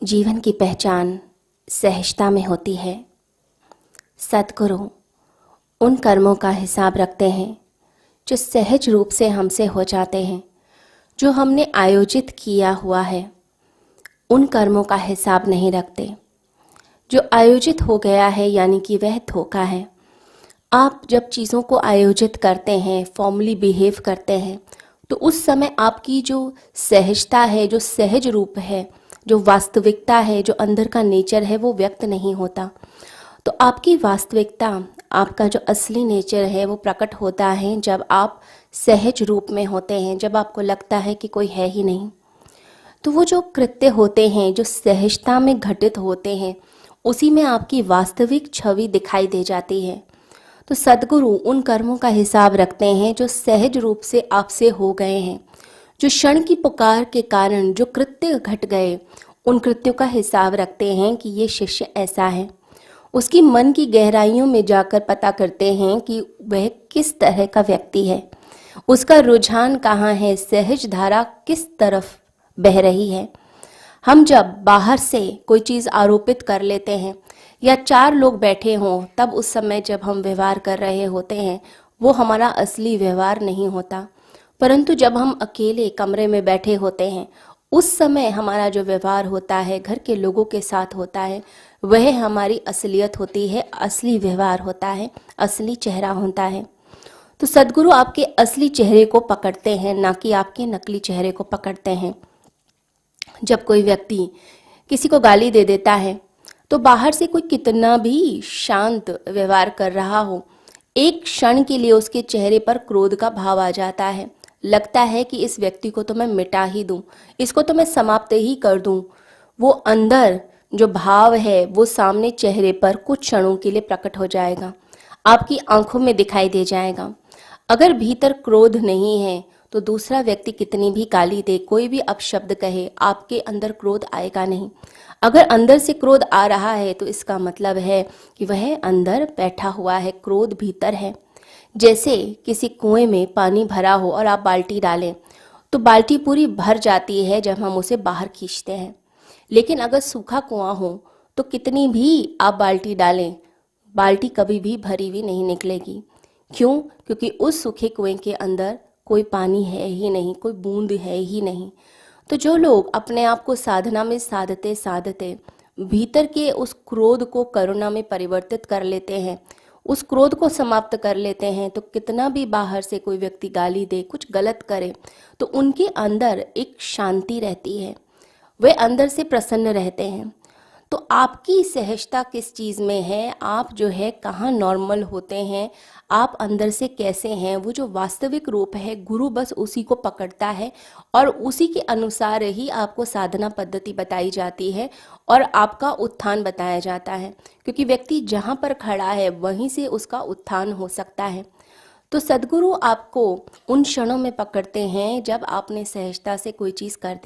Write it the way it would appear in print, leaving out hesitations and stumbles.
जीवन की पहचान सहजता में होती है। सद्गुरु उन कर्मों का हिसाब रखते हैं जो सहज रूप से हमसे हो जाते हैं, जो हमने आयोजित किया हुआ है। उन कर्मों का हिसाब नहीं रखते जो आयोजित हो गया है, यानी कि वह धोखा है। आप जब चीज़ों को आयोजित करते हैं, फॉर्मली बिहेव करते हैं, तो उस समय आपकी जो सहजता है, जो सहज रूप है, जो वास्तविकता है, जो अंदर का नेचर है, वो व्यक्त नहीं होता। तो आपकी वास्तविकता, आपका जो असली नेचर है, वो प्रकट होता है जब आप सहज रूप में होते हैं, जब आपको लगता है कि कोई है ही नहीं। तो वो जो कृत्य होते हैं, जो सहजता में घटित होते हैं, उसी में आपकी वास्तविक छवि दिखाई दे जाती है। तो सद्गुरु उन कर्मों का हिसाब रखते हैं जो सहज रूप से आपसे हो गए हैं, जो क्षण की पुकार के कारण जो कृत्य घट गए, उन कृत्यों का हिसाब रखते हैं कि ये शिष्य ऐसा है। उसकी मन की गहराइयों में जाकर पता करते हैं कि वह किस तरह का व्यक्ति है, उसका रुझान कहाँ है, सहज धारा किस तरफ बह रही है। हम जब बाहर से कोई चीज़ आरोपित कर लेते हैं या चार लोग बैठे हों, तब उस समय जब हम व्यवहार कर रहे होते हैं, वो हमारा असली व्यवहार नहीं होता। परंतु जब हम अकेले कमरे में बैठे होते हैं, उस समय हमारा जो व्यवहार होता है, घर के लोगों के साथ होता है, वह हमारी असलियत होती है, असली व्यवहार होता है, असली चेहरा होता है। तो सद्गुरु आपके असली चेहरे को पकड़ते हैं, ना कि आपके नकली चेहरे को पकड़ते हैं। जब कोई व्यक्ति किसी को गाली दे देता है, तो बाहर से कोई कितना भी शांत व्यवहार कर रहा हो, एक क्षण के लिए उसके चेहरे पर क्रोध का भाव आ जाता है। लगता है कि इस व्यक्ति को तो मैं मिटा ही दूं, इसको तो मैं समाप्त ही कर दूं। वो अंदर जो भाव है, वो सामने चेहरे पर कुछ क्षणों के लिए प्रकट हो जाएगा, आपकी आंखों में दिखाई दे जाएगा। अगर भीतर क्रोध नहीं है, तो दूसरा व्यक्ति कितनी भी गाली दे, कोई भी अपशब्द कहे, आपके अंदर क्रोध आएगा नहीं। अगर अंदर से क्रोध आ रहा है, तो इसका मतलब है कि वह अंदर बैठा हुआ है, क्रोध भीतर है। जैसे किसी कुएं में पानी भरा हो और आप बाल्टी डालें, तो बाल्टी पूरी भर जाती है जब हम उसे बाहर खींचते हैं। लेकिन अगर सूखा कुआं हो, तो कितनी भी आप बाल्टी डालें, बाल्टी कभी भी भरी हुई नहीं निकलेगी। क्यों? क्योंकि उस सूखे कुएं के अंदर कोई पानी है ही नहीं, कोई बूंद है ही नहीं। तो जो लोग अपने आप को साधना में साधते साधते भीतर के उस क्रोध को करुणा में परिवर्तित कर लेते हैं, उस क्रोध को समाप्त कर लेते हैं, तो कितना भी बाहर से कोई व्यक्ति गाली दे, कुछ गलत करे, तो उनके अंदर एक शांति रहती है, वे अंदर से प्रसन्न रहते हैं। तो आपकी सहजता किस चीज़ में है, आप जो है कहाँ नॉर्मल होते हैं, आप अंदर से कैसे हैं, वो जो वास्तविक रूप है, गुरु बस उसी को पकड़ता है और उसी के अनुसार ही आपको साधना पद्धति बताई जाती है और आपका उत्थान बताया जाता है। क्योंकि व्यक्ति जहाँ पर खड़ा है, वहीं से उसका उत्थान हो सकता है। तो सद्गुरु आपको उन क्षणों में पकड़ते हैं जब आपने सहजता से कोई चीज़ कर दी।